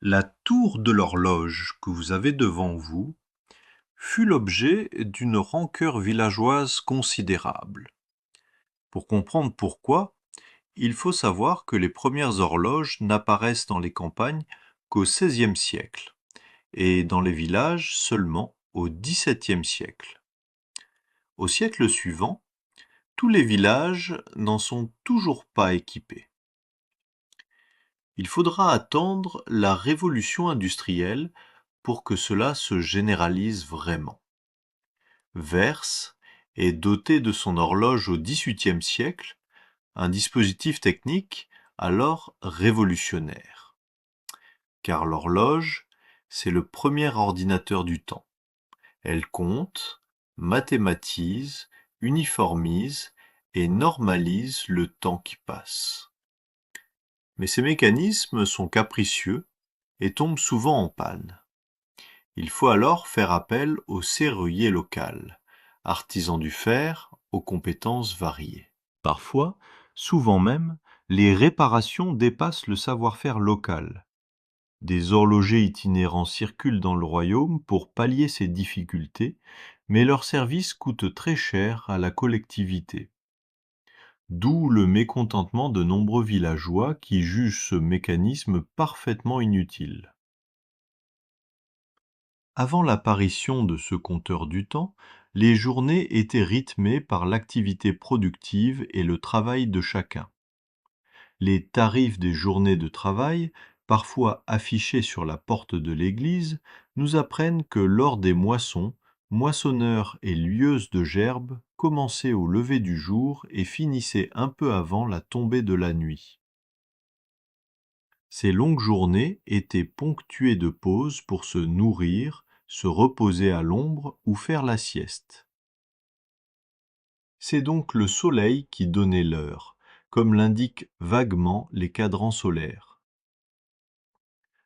La tour de l'horloge que vous avez devant vous fut l'objet d'une rancœur villageoise considérable. Pour comprendre pourquoi, il faut savoir que les premières horloges n'apparaissent dans les campagnes qu'au XVIe siècle et dans les villages seulement au XVIIe siècle. Au siècle suivant, tous les villages n'en sont toujours pas équipés. Il faudra attendre la révolution industrielle pour que cela se généralise vraiment. Verse est doté de son horloge au XVIIIe siècle, un dispositif technique alors révolutionnaire. Car l'horloge, c'est le premier ordinateur du temps. Elle compte, mathématise, uniformise et normalise le temps qui passe. Mais ces mécanismes sont capricieux et tombent souvent en panne. Il faut alors faire appel au serrurier local, artisan du fer aux compétences variées. Parfois, souvent même, les réparations dépassent le savoir-faire local. Des horlogers itinérants circulent dans le royaume pour pallier ces difficultés, mais leur service coûte très cher à la collectivité. D'où le mécontentement de nombreux villageois qui jugent ce mécanisme parfaitement inutile. Avant l'apparition de ce compteur du temps, les journées étaient rythmées par l'activité productive et le travail de chacun. Les tarifs des journées de travail, parfois affichés sur la porte de l'église, nous apprennent que lors des moissons, moissonneurs et lieuses de gerbes commençaient au lever du jour et finissaient un peu avant la tombée de la nuit. Ces longues journées étaient ponctuées de pauses pour se nourrir, se reposer à l'ombre ou faire la sieste. C'est donc le soleil qui donnait l'heure, comme l'indiquent vaguement les cadrans solaires.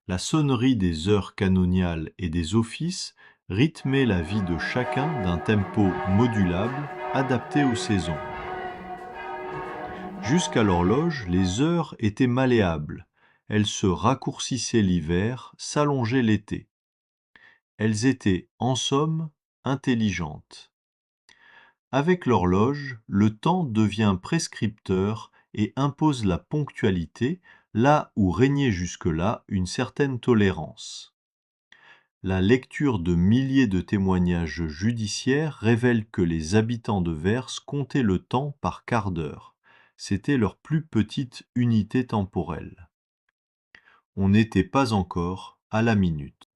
La sonnerie des heures canoniales et des offices rythmait la vie de chacun d'un tempo modulable, adapté aux saisons. Jusqu'à l'horloge, les heures étaient malléables. Elles se raccourcissaient l'hiver, s'allongeaient l'été. Elles étaient, en somme, intelligentes. Avec l'horloge, le temps devient prescripteur et impose la ponctualité, là où régnait jusque-là une certaine tolérance. La lecture de milliers de témoignages judiciaires révèle que les habitants de Verse comptaient le temps par quart d'heure. C'était leur plus petite unité temporelle. On n'était pas encore à la minute.